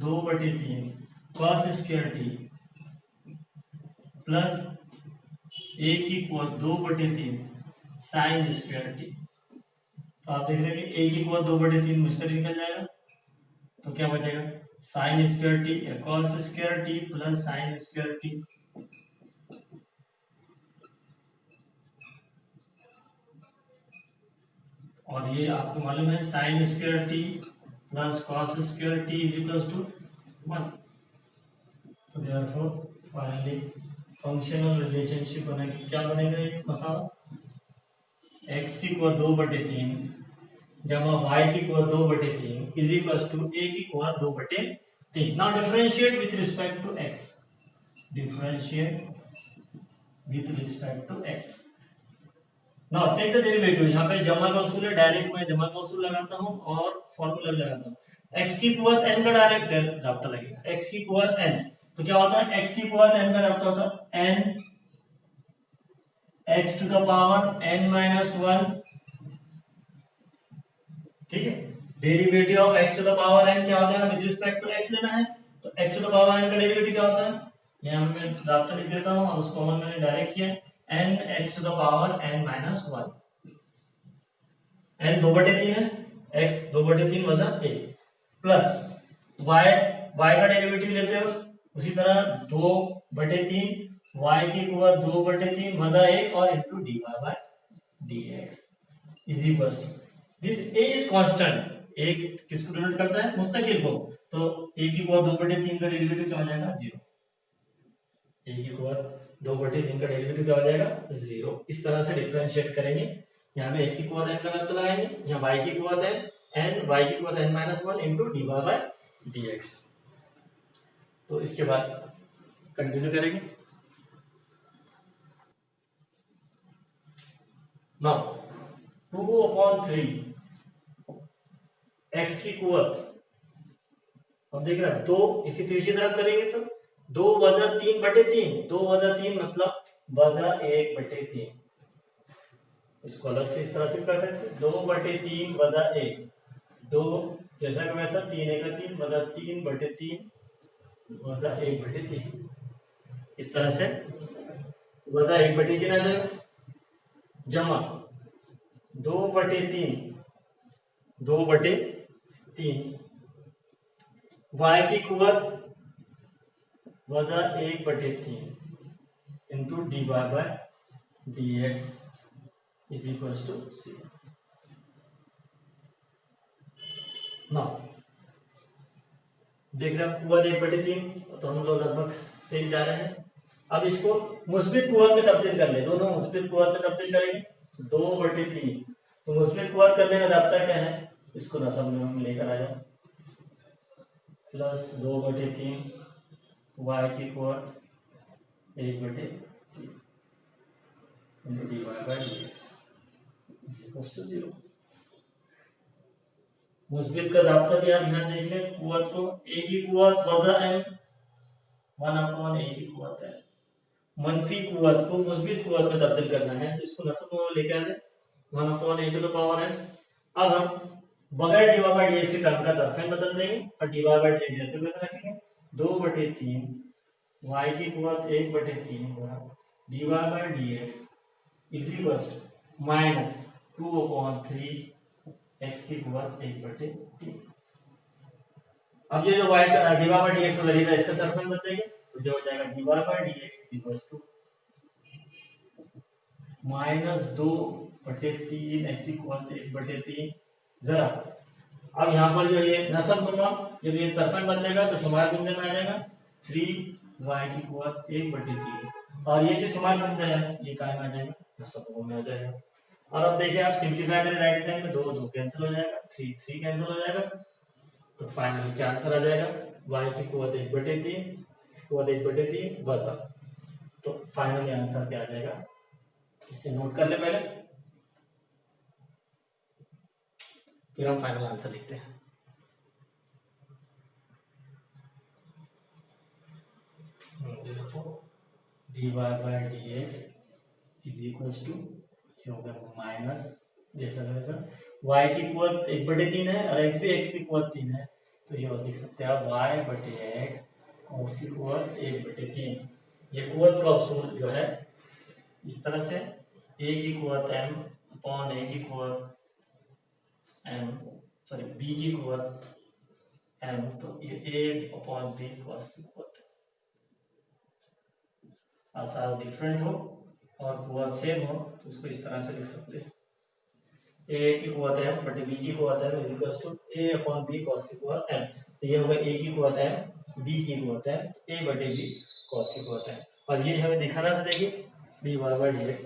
Speaker 1: 2/3 cos square t plus a की कुव्वत 2/3 sin स्क्वायर t। तो आप देख रहे हैं कि a की कुव्वत 2/3 मुझसे निकल जाएगा, तो क्या बचेगा sin स्क्वायर t या cos square t plus sin square t। और ये आपको मालूम है sin square t plus cos square t is equal to 1। Therefore finally functional relationship बनेगी, क्या बनेगा ये मसाला, x की पावर 2/3 जमा y की power 2/3 is equal to a की power 2/3। Now differentiate with respect to x, differentiate with respect to x। Now take the derivative, यहाँ पे जमा का उसूल है, डायरेक्ट मैं जमा का उसूल लगाता हूँ और फॉर्मूला लगाता हूँ। x की पावर n का डायरेक्ट जाप्ता लगेगा, x की पावर n, तो क्या होता है x की पावर n का जाप्ता होता है n x to the power n minus 1, ठीक है। Derivative of x to the power n क्या होता है, विद रिस्पेक्ट टू x लेना है, तो x to the power n का डेरिवेटिव क्या होता है, यहाँ मैं जाप्ता लिख देता हूँ और उसको मैंने डायरेक्ट किया n x to the power n minus 1, n 2/3 है, x 2/3 वजन 1 प्लस y, y का डेरिवेटिव लेते हो उसी तरह 2/3 y की पावर 2/3 वजन 1 और into dy by dx is equal to this a is constant, a किसको डिनोट करता है, मुस्तकिल को, तो a की पावर 2/3 का डेरिवेटिव क्या हो जाएगा 0, a की पावर 2/3 का डेरिवेटिव क्या हो जाएगा 0। इस तरह से डिफरेंशिएट करेंगे, यहाँ पे x की पावर n का मतलब लगाएंगे, यहाँ y की पावर n, y की power n minus 1 into dy by dx। तो इसके बाद कंटिन्यू करेंगे। नाउ 2/3 x की कुवत, अब देख रहे हैं 2 इसकी तीसरी तरफ करेंगे तो 2 वजन 3/3, 2 वजन 3 मतलब वजन 1/3, इसको अलग से इस तरह से कर सकते हैं 2/3 वजन 1, 2 जैसा कि वैसा 3 1 3 वजन 3/3 वजन 1/3, इस तरह से वजन 1/3 आ जाएगा, जमा 2/3 y की कुवत वजन 1/3 into dy by dx is equal to 0। Now देख रहे हैं कुवत 1/3, तो हम लोग लगभग सेम जा रहे हैं। अब इसको मुस्बित कुवत में तब्दील कर ले, दोनों मुस्बित कुवत में तब्दील करेंगे 2/3, तो मुस्बित कुवत करने का रास्ता क्या है, इसको नसब में हम लेकर आ जाओ, प्लस 2/3 y की कुवत 1/3 into dy by dx is equals to 0। मुस्बित का रास्ता भी आप यहाँ देख लें, कुवत को a की कुवत वजन m 1/a की कुवत है, मनफी कुवत को मुस्बित कुवत में तब्दील करना है, तो इसको नस्ब में लेकर आ जाए 1/a to the power m। अब हम बगैर dy by dx के टर्म का तरफें बदल देंगे और dy by dx जैसे वैसे रखेंगे, 2/3 y की कुवत 1/3 dy by dx is equal to minus 2/3 x की कुवत 1/3। अब ये जो y का dy by dx वेरिएबल है, इसका तरफें बदलेंगे तो जो हो जाएगा dy by dx equal to minus 2/3 x की कुवत 1/3। जरा अब यहाँ पर जो ये नसब नुमा, जब ये तरफें बदलेगा तो शुमार बिंदु में आ जाएगा 3y की कुवत 1/3, और ये जो शुमार बिंदु है ये कायम आ जाएगा, नसब नुमा में आ जाएगा। और अब देखिए आप सिंपलीफाई करें राइट हैंड में, 2 2 कैंसिल हो जाएगा, 3 3 कैंसिल हो जाएगा, तो फाइनली क्या आंसर आ जाएगा, y की कुवत 1/3 कुवत 1/3 वसा। तो फाइनली आंसर क्या आ जाएगा, इसे नोट कर ले पहले, फिर हम फाइनल आंसर लिखते हैं। dy by dx is equal to ये होगा माइनस जैसा वैसा, y की कुवत 1/3 है और x भी x की कुवत 3 है, तो ये लिख सकते हैं y/x और उसकी कुवत 1/3। ये कुवत का उसूल जो है इस तरह से, a की कुवत m अपॉन a की कुवत m सॉरी b की कुवत m, तो ये a/b cos की कुवत आसार डिफरेंट हो और कुवत सेम हो तो उसको इस तरह से लिख सकते हैं, a की कुवत m बटे b की कुवत m is equal to a/b cos की कुवत m, तो ये होगा a की कुवत m बी की इक्वल होता है ए बटे बी कॉस की इक्वल होता है। और ये हमें दिखाना था, देखिए D Y by D X.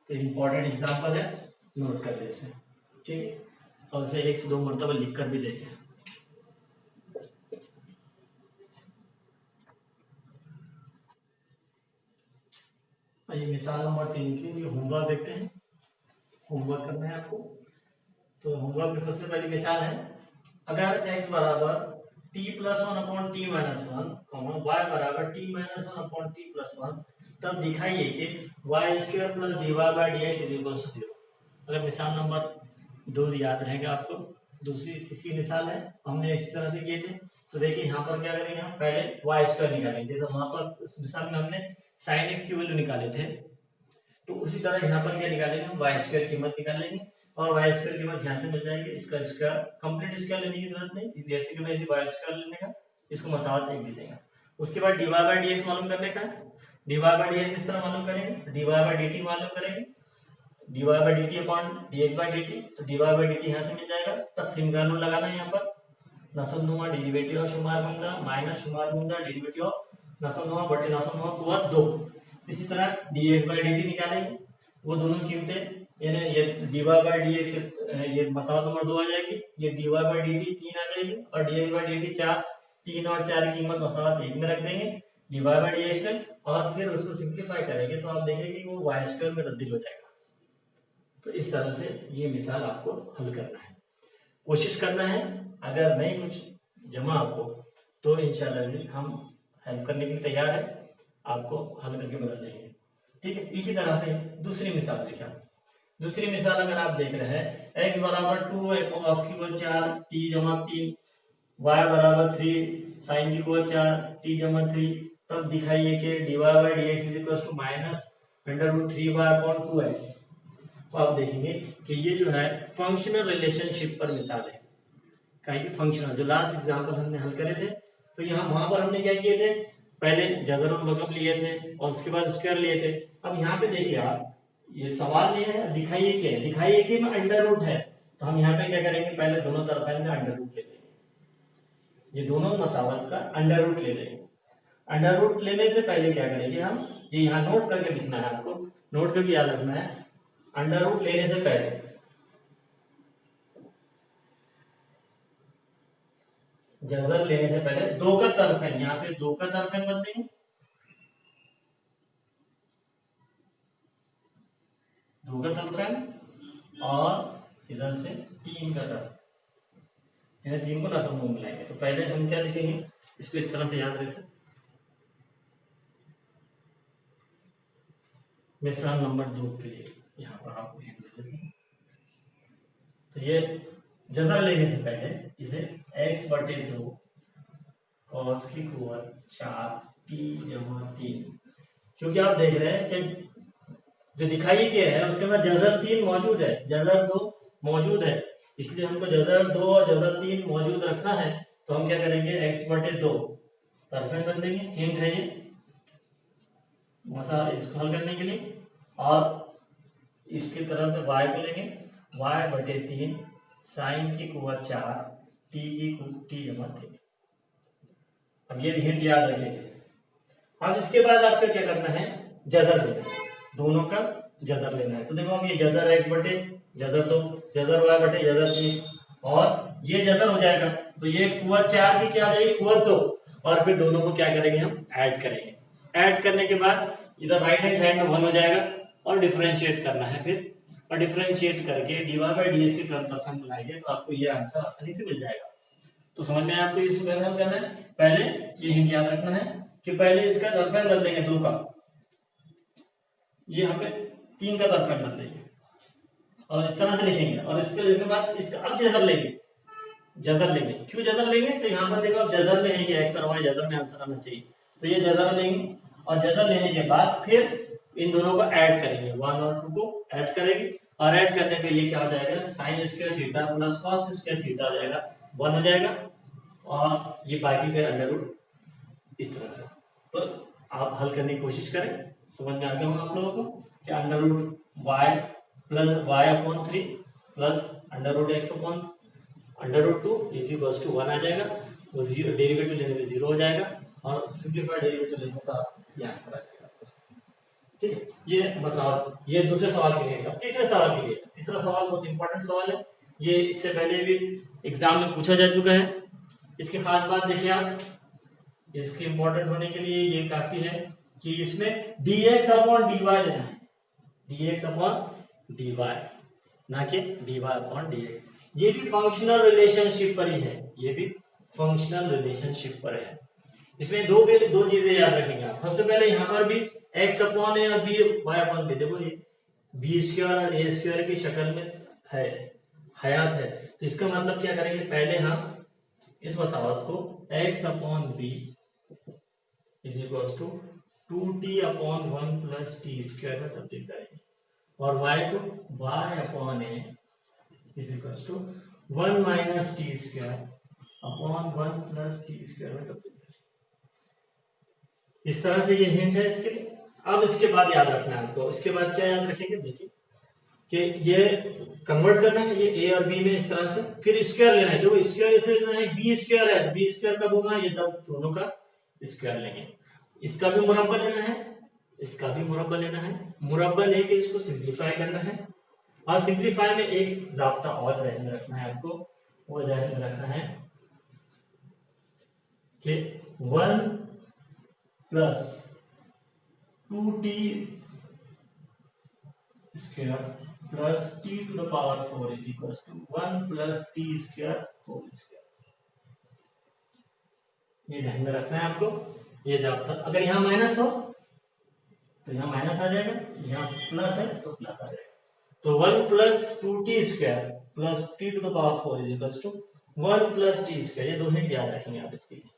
Speaker 1: तो इम्पोर्टेंट एग्जाम्पल है, नोट कर ले इसे, ठीक है। और इसे 1 से 2 मरतबा लिख कर भी देखें। ये मिसाल नंबर 3 की, ये होमवर्क देखते हैं। होमवर्क करना है आपको। तो होमवर्क में सबसे पहली मिसाल है, अगर x बराबर t plus 1 upon T minus 1, y बराबर t minus 1 upon T plus 1, तब दिखाइए कि Y square plus D Y by D X is equal to 0। अगर मिसाल नंबर 2 याद रहेगा आपको, दूसरी तीसरी मिसाल है, हमने इसी तरह से किए थे। तो देखिए यहाँ पर क्या करेंगे, हम पहले वाई स्क्वायर निकालेंगे। जैसे वहां पर इस मिसाल में हमने साइन एक्स की वैल्यू निकाले थे, तो उसी तरह यहाँ पर क्या निकालेंगे, हम वाई स्क्वायर कीमत निकालेंगे। और वाई स्क्वायर कीमत यहाँ से मिल जाएगी, इसका स्क्वायर कंप्लीट स्क्वायर लेने की जरूरत नहीं, जैसे कि वैसे वाई स्क्वायर लेने का, इसको मसावत 1 दे देगा। उसके बाद D Y by D X मालूम करने का है। D Y by D X इस तरह मालूम करेंगे, D Y by D T मालूम करेंगे, D Y by D T upon D X by D T. तो D Y by D T यहाँ से मिल जाएगा, तकसीम कानून लगाना है यहाँ पर, नसब नुमा डेरिवेटिव ऑफ शुमार बुंदा माइनस शुमार बुंदा डेरिवेटिव ऑफ नसब नुमा बटे नसब नुमा कुआ 2। इसी तरह D X by D T निकालेंगे, वो दोनों कीमतें, यानी ये D Y by D X, ये मसाला नंबर 2 आ जाएगी, ये D Y by D T 3 आ जाएगी, और D X by D T 4। 3 और 4 की कीमत मसाला 1 में रख देंगे, D Y by D X में, और फिर उसको सिंप्लीफाई करेंगे तो आप देखेंगे कि वो वाई स्क्वायर में तब्दील हो जाएगा। तो इस तरह से ये मिसाल आपको हल करना है, कोशिश करना है। अगर नहीं कुछ जमा आपको, तो इंशाल्लाह हम हेल्प करने के लिए तैयार है, आपको हल करके बता देंगे, ठीक है। इसी तरह से दूसरी मिसाल देखा, दूसरी मिसाल अगर आप देख रहे हैं, x बराबर 2 cos की को 4 t जमा 3, y बराबर 3 sin की को 4 t जमा 3, तब दिखाइए कि dy by dx is equal to minus under root 3y upon 2x। तो आप देखेंगे कि ये जो है फंक्शनल रिलेशनशिप पर मिसाल है, कहीं की फंक्शनल, जो लास्ट एग्जांपल हमने हल करे थे। तो यहाँ वहां पर हमने क्या किए थे, पहले जजर और लघुम लिए थे और उसके बाद स्क्वायर लिए थे। अब यहाँ पे देखिए आप, ये सवाल ये है, दिखाइए क्या है, दिखाइए कि में अंडर रूट है। तो हम यहाँ पे क्या करेंगे, पहले दोनों तरफ में अंडर रूट ले लेंगे, ये दोनों मसावत का अंडर रूट ले लेंगे। अंडर रूट लेने से पहले क्या करेंगे हम, ये यहाँ नोट करके लिखना है, आपको नोट करके याद रखना है। अंडर रूट लेने से पहले जजर लेने से पहले 2 का तरफेन, यहाँ पे 2 का तरफेन बदल देंगे, 2 का तरफेन, और इधर से 3 का तरफ, यानी 3 को नसब में मिलाएंगे। तो पहले हम क्या लिखेंगे, इसको इस तरह से याद रखें। मिसाल नंबर 2 के लिए यहाँ पर आपको तो ये जजर लेने से पहले इसे x बटे 2 cos की कुवत 4 t जमा 3, क्योंकि आप देख रहे हैं कि जो दिखाई क्या है उसके अंदर जजर 3 मौजूद है, जजर 2 मौजूद है, इसलिए हमको जजर 2 और जजर 3 मौजूद रखना है। तो हम क्या करेंगे, x बटे 2 तरफेन बन देंगे, हिंट है ये मसा इसको हल करने के लिए, और इसकी तरफ से y को लेंगे, y बटे 3 साइन की कुवत 4 t जमा 3। अब ये हिंट याद रखेंगे। अब इसके बाद आपको क्या करना है, जजर लेना है, दोनों का जजर लेना है। तो देखो अब ये जजर x बटे जजर 2, जजर y बटे जजर 3, और ये जजर हो जाएगा। तो ये कुवत 4 की क्या हो जाएगी, कुवत 2, और फिर दोनों को क्या करेंगे, हम ऐड करेंगे। ऐड करने के बाद इधर राइट हैंड साइड में 1 हो जाएगा, और डिफरेंशिएट करना है फिर, और डिफरेंशिएट करके dy बाई dx की टर्म परसेंट बनाएंगे, तो आपको ये आंसर आसानी से मिल जाएगा। तो समझ में आपको इसको कैसे हल करना है, पहले ये हिंट याद रखना है कि पहले इसका तरफेन बदल देंगे 2 का, ये यहाँ पे 3 का तरफेन बदल देंगे, और इस तरह से लिखेंगे, और इसके लिखने के बाद इसका अब जजर लेंगे, जजर लेंगे। क्यों जजर लेंगे, तो यहाँ पर देखो अब जजर में है कि x और y, जजर में आंसर आना चाहिए, तो ये जजर लेंगे, और जजर लेने के बाद फिर इन दोनों को ऐड करेंगे, 1 और 2 को ऐड करेंगे, और ऐड करने पे ये क्या हो जाएगा, sine square theta plus cos square theta आ जाएगा, 1 हो जाएगा, और ये बाकी का अंडर रूट इस तरह से। तो आप हल करने की कोशिश करें, समझ में आ गया होगा आप लोगों को कि under root y plus y upon 3 plus under root x upon under root 2 is equal to 1 आ जाएगा, वो जीरो डेरिवेटिव लेने पे जीरो हो जाएगा और सिंप्लीफाइड डेरिवेटिव लेने का ये आंसर आ जाएगा। ठीक है, ये मसाल ये दूसरे सवाल के लिए। अब तीसरे सवाल के लिए, तीसरा सवाल बहुत इंपॉर्टेंट सवाल है, ये इससे पहले भी एग्जाम में पूछा जा चुका है। इसकी खास बात देखिए आप, इसके इंपॉर्टेंट होने के लिए ये काफी है कि इसमें dx अपॉन dy लेना है, dx अपॉन dy, ना कि dy अपॉन dx। ये भी फंक्शनल रिलेशनशिप पर ही है, ये भी फंक्शनल रिलेशनशिप पर है। इसमें दो चीजें याद रखेंगे आप। सबसे पहले यहाँ पर भी x अपॉन ए और b y अपॉन बी, देखो ये बी स्क्वायर और ए स्क्वायर की शक्ल में है, हयात है, तो इसका मतलब क्या करेंगे, पहले हम इस मसावत को x upon B is equal to 2t upon 1 plus T square में तब्दील करेंगे और y को y upon A is equal to 1 minus T square upon 1 plus T square में तब्दील करेंगे। इस तरह से ये हिंट है इसके लिए। अब इसके बाद याद रखना है आपको, इसके बाद क्या याद रखेंगे, देखिए कि ये कन्वर्ट करना है ये ए और बी में इस तरह से, फिर स्क्वायर लेना है, जो स्क्वायर इसे लेना है बी स्क्वायर है, बी स्क्वायर कब होगा, ये दोनों का स्क्वायर लेंगे। इसका भी मुरब्बा लेना है, इसका भी मुरब्बा लेना है, मुरब्बा लेके इसको सिंप्लीफाई करना है। और सिंप्लीफाई में एक जाब्ता और ध्यान में रखना है आपको, वो ध्यान में रखना है कि 1 प्लस 2t स्क्वायर plus t to the power 4 is equal to 1 plus t square whole square. ये ध्यान में रखना है आपको, ये जाब्ता। अगर यहाँ माइनस हो तो यहाँ माइनस आ जाएगा, यहाँ प्लस है तो प्लस आ जाएगा। तो 1 प्लस 2t स्क्वायर plus t to the power 4 is equal to 1 plus t square. ये दो हिंट याद रखेंगे आप इसके लिए।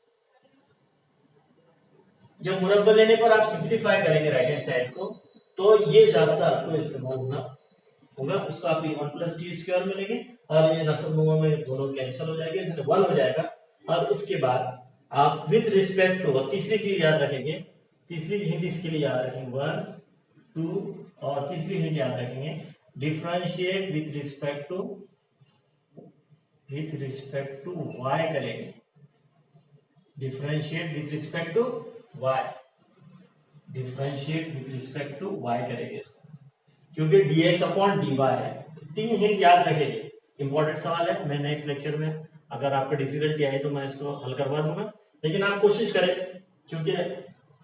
Speaker 1: जब मुरब्बा लेने पर आप सिंप्लीफाई करेंगे राइट हैंड साइड को, तो ये जाब्ता आपको इस्तेमाल होगा। उसको आप 1 प्लस टी स्क्वायर में लेंगे और ये नस्ब नुमा में दोनों कैंसिल हो जाएंगे, इसमें 1 हो जाएगा। और उसके बाद आप विद रिस्पेक्ट टू, तीसरी चीज याद रखेंगे, तीसरी हिंट इसके लिए याद रखेंगे 1 2, और तीसरी हिंट याद रखेंगे differentiate with respect to y करेंगे, differentiate with respect to y, differentiate with respect to y करेंगे इसको, क्योंकि dx अपॉन dy है। तीन हिंट याद रखेंगे, इंपॉर्टेंट सवाल है। मैं नेक्स्ट लेक्चर में अगर आपको डिफिकल्टी आई तो मैं इसको हल करवा दूंगा, लेकिन आप कोशिश करें, क्योंकि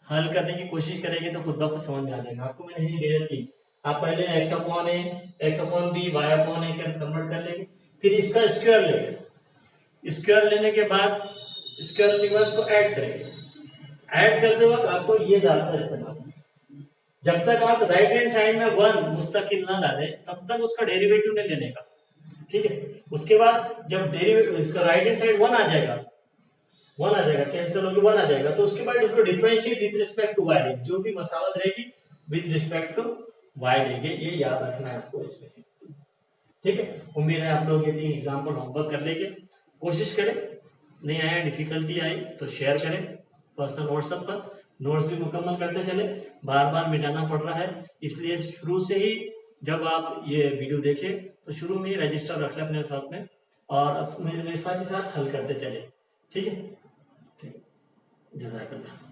Speaker 1: हल करने की कोशिश करेंगे तो खुद ब खुद समझ में आ जाएगा। आपको मैंने हिंट दे दी, आप पहले x upon A, x upon B, y upon A convert कर लेंगे, फिर इसका स्क्वायर लेंगे, स्क्वायर लेने के बाद इसको ऐड करेंगे। ऐड करते वक्त आपको ये जाब्ता इस्तेमाल, जब तक आप राइट हैंड साइड में 1 मुस्तकिल ना डालें तब तक उसका डेरिवेटिव नहीं लेने का, ठीक है। उसके बाद जब डेरिवेटिव इसका राइट हैंड साइड 1 आ जाएगा, कैंसिल होकर 1 आ जाएगा, तो उसके बाद इसको differentiate with respect to y लेंगे, जो भी मसावत रहेगी विद रिस्पेक्ट टू y लेंगे। ये याद रखना है आपको इसमें, ठीक है। उम्मीद है आप लोग ये 3 एग्जाम्पल होमवर्क कर लेंगे। कोशिश करें, नहीं आया, डिफिकल्टी आई तो शेयर करें पर्सनल व्हाट्सएप पर, नोट्स भी मुकम्मल करते चले, बार बार मिटाना पड़ रहा है, इसलिए शुरू से ही जब आप ये वीडियो देखें तो शुरू में ही रजिस्टर रख लें अपने साथ में और मेरे साथ ही साथ हल करते चले, ठीक है। जज़ाकल्लाह।